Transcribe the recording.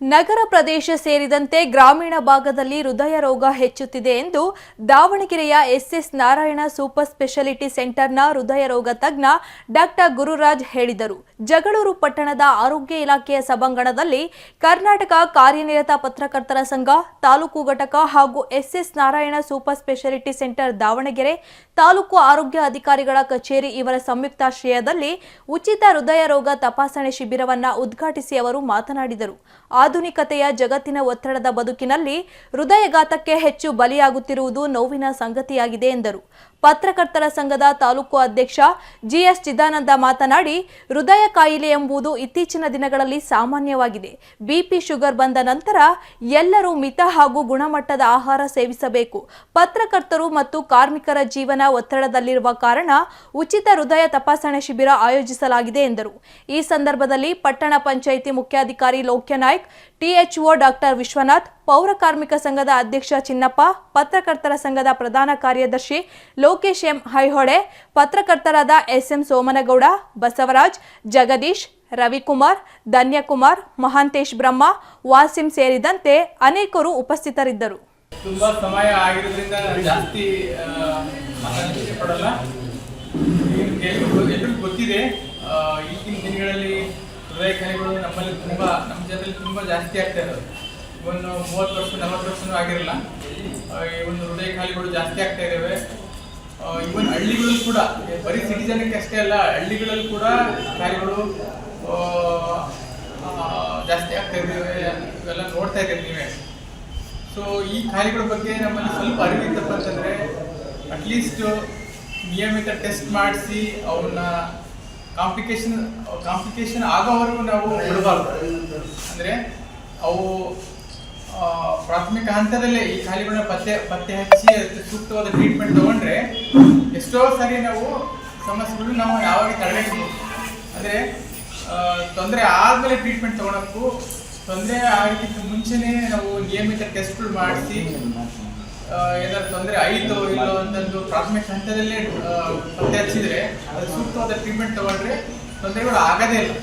ನಗರ ಪ್ರದೇಶ ಸೇರಿದಂತೆ ಗ್ರಾಮೀಣ ಭಾಗದಲ್ಲಿ ಹೃದಯ ರೋಗ ಹೆಚ್ಚುತ್ತಿದೆ ಎಂದು ದಾವಣಗೆರೆಯ ಎಸ್ಎಸ್ ನಾರಾಯಣ ಸೂಪರ್ ಸ್ಪೆಷಾಲಿಟಿ ಸೆಂಟರ್ನ ಹೃದಯ ರೋಗ ತಜ್ಞ ಡಾಕ್ಟರ್ ಗುರುರಾಜ್ ಹೇಳಿದರು. ಜಗಳೂರು ಪಟ್ಟಣದ ಆರೋಗ್ಯ ಇಲಾಖೆಯ ಸಭಾಂಗಣದಲ್ಲಿ ಕರ್ನಾಟಕ ಕಾರ್ಯನಿರತ ಪತ್ರಕರ್ತರ ಸಂಘ ತಾಲೂಕು ಘಟಕ ಹಾಗೂ SS Narayana super speciality centre Davanagere taluk ಆರೋಗ್ಯ ಅಧಿಕಾರಿಗಳ ಕಚೇರಿ ಇವರ ಸಂಯುಕ್ತಾಶ್ರಯದಲ್ಲಿ ಉಚಿತ ಹೃದಯ ರೋಗ ತಪಾಸಣೆ ಶಿಬಿರವನ್ನು ಉದ್ಘಾಟಿಸಿ ಅವರು ಮಾತನಾಡಿದರು. ಆಧುನಿಕತೆಯ ಜಗತ್ತಿನ ಒತ್ತಡದ ಬದುಕಿನಲ್ಲಿ ಹೃದಯಘಾತಕ್ಕೆ ಹೆಚ್ಚು ಬಲಿಯಾಗುತ್ತಿರುವುದು ನೋವಿನ ಸಂಗತಿಯಾಗಿದೆ ಎಂದರು. ಪತ್ರಕರ್ತರ ಸಂಘದ ತಾಲೂಕು ಅಧ್ಯಕ್ಷ ಜಿಎಸ್ ಚಿದಾನಂದ ಮಾತನಾಡಿ, ಹೃದಯ ಕಾಯಿಲೆ ಎಂಬುದು ಇತ್ತೀಚಿನ ದಿನಗಳಲ್ಲಿ ಸಾಮಾನ್ಯವಾಗಿದೆ. ಬಿಪಿ ಶುಗರ್ ಬಂದ ನಂತರ ಎಲ್ಲರೂ ಮಿತ ಹಾಗೂ ಗುಣಮಟ್ಟದ ಆಹಾರ ಸೇವಿಸಬೇಕು. ಪತ್ರಕರ್ತರು ಮತ್ತು ಕಾರ್ಮಿಕರ ಜೀವನ ಒತ್ತಡದಲ್ಲಿರುವ ಕಾರಣ ಉಚಿತ ಹೃದಯ ತಪಾಸಣೆ ಶಿಬಿರ ಆಯೋಜಿಸಲಾಗಿದೆ ಎಂದರು. ಈ ಸಂದರ್ಭದಲ್ಲಿ ಪಟ್ಟಣ ಪಂಚಾಯಿತಿ ಮುಖ್ಯಾಧಿಕಾರಿ ಲೋಕ್ಯನಾಯ್ಕ್, ಟಿಎಚ್ಒ ಡಾಕ್ಟರ್ ವಿಶ್ವನಾಥ್, ಪೌರ ಕಾರ್ಮಿಕ ಸಂಘದ ಅಧ್ಯಕ್ಷ ಚಿನ್ನಪ್ಪ, ಪತ್ರಕರ್ತರ ಸಂಘದ ಪ್ರಧಾನ ಕಾರ್ಯದರ್ಶಿ ಲೋಕೇಶ್ ಎಂ ಹೈಹೊಳೆ, ಪತ್ರಕರ್ತರಾದ ಎಸ್ಎಂ ಸೋಮನಗೌಡ, ಬಸವರಾಜ್, ಜಗದೀಶ್, ರವಿಕುಮಾರ್, ಧನ್ಯಕುಮಾರ್, ಮಹಾಂತೇಶ್ ಬ್ರಹ್ಮ, ವಾಸಿಂ ಸೇರಿದಂತೆ ಅನೇಕರು ಉಪಸ್ಥಿತರಿದ್ದರು. ತುಂಬಾ ಸಮಯ ಆಗಿರೋದ್ರಿಂದ ಜಾಸ್ತಿ ಪಡಲ್ಲ. ಎಲ್ಲರಿಗೂ ಗೊತ್ತಿದೆ, ಈಗಿನ ದಿನಗಳಲ್ಲಿ ಹೃದಯ ಕಾಯಿಲೆಗಳು ನಮ್ಮ ಜನರಲ್ಲಿ ತುಂಬಾ ಜಾಸ್ತಿ ಆಗ್ತಾ ಇರೋದು. ಒಂದು 30% ಆಗಿರಲ್ಲ, ಒಂದು ಹೃದಯ ಕಾಯಿಲೆಗಳು ಜಾಸ್ತಿ ಆಗ್ತಾ ಇದ್ದಾವೆ. ಇವನ್ ಹಳ್ಳಿಗಳಲ್ಲಿ ಕೂಡ, ಬರೀ ಸಿಟಿ ಜನಕ್ಕೆ ಅಷ್ಟೇ ಅಲ್ಲ, ಹಳ್ಳಿಗಳಲ್ಲಿ ಕೂಡ ಕಾಯಿಲೆಗಳು ಜಾಸ್ತಿ ಆಗ್ತಾ ಇದ್ದಾವೆ. ಇವೆಲ್ಲ ನೋಡ್ತಾ ಇದ್ದೀರಿ ನೀವೇ. ಸೊ ಈ ಕಾಯಿಲೆಗಳ ಬಗ್ಗೆ ನಮ್ಮಲ್ಲಿ ಸ್ವಲ್ಪ ಅರಿವಿತ್ತಪ್ಪ ಅಂತಂದರೆ, ಅಟ್ಲೀಸ್ಟ್ ನಿಯಮಿತ ಟೆಸ್ಟ್ ಮಾಡಿಸಿ ಅವನ್ನ ಕಾಂಪ್ಲಿಕೇಶನ್ ಆಗೋವರೆಗೂ ನಾವು ಬಿಡಬಾರ್ದು. ಅಂದರೆ ಅವು ಪ್ರಾಥಮಿಕ ಹಂತದಲ್ಲೇ ಈ ಕಾಯಿಲೆಗಳನ್ನ ಪತ್ತೆ ಹಚ್ಚಿ ಸೂಕ್ತವಾದ ಟ್ರೀಟ್ಮೆಂಟ್ ತಗೊಂಡ್ರೆ ಎಷ್ಟೋ ಸಾರಿ ನಾವು ಸಮಸ್ಯೆಗಳು ನಾವು ಯಾವಾಗ ತಡೆಗಟ್ಟಬಹುದು. ಅಂದರೆ ತೊಂದರೆ ಆದಮೇಲೆ ಟ್ರೀಟ್ಮೆಂಟ್ ತಗೊಳಕ್ಕೂ, ತೊಂದರೆ ಆಗಕ್ಕಿಂತ ಮುಂಚೆನೇ ನಾವು ನಿಯಮಿತ ಟೆಸ್ಟ್ಗಳು ಮಾಡಿಸಿ ಏನಾದ್ರು ತೊಂದರೆ ಆಯಿತೋ ಇಲ್ಲೋ ಅಂತಂದು ಪ್ರಾಥಮಿಕ ಹಂತದಲ್ಲೇ ಪತ್ತೆ ಹಚ್ಚಿದ್ರೆ ಅದು ಸೂಕ್ತವಾದ ಟ್ರೀಟ್ಮೆಂಟ್ ತಗೊಂಡ್ರೆ ತೊಂದರೆಗಳು ಆಗೋದೇ ಇಲ್ಲ.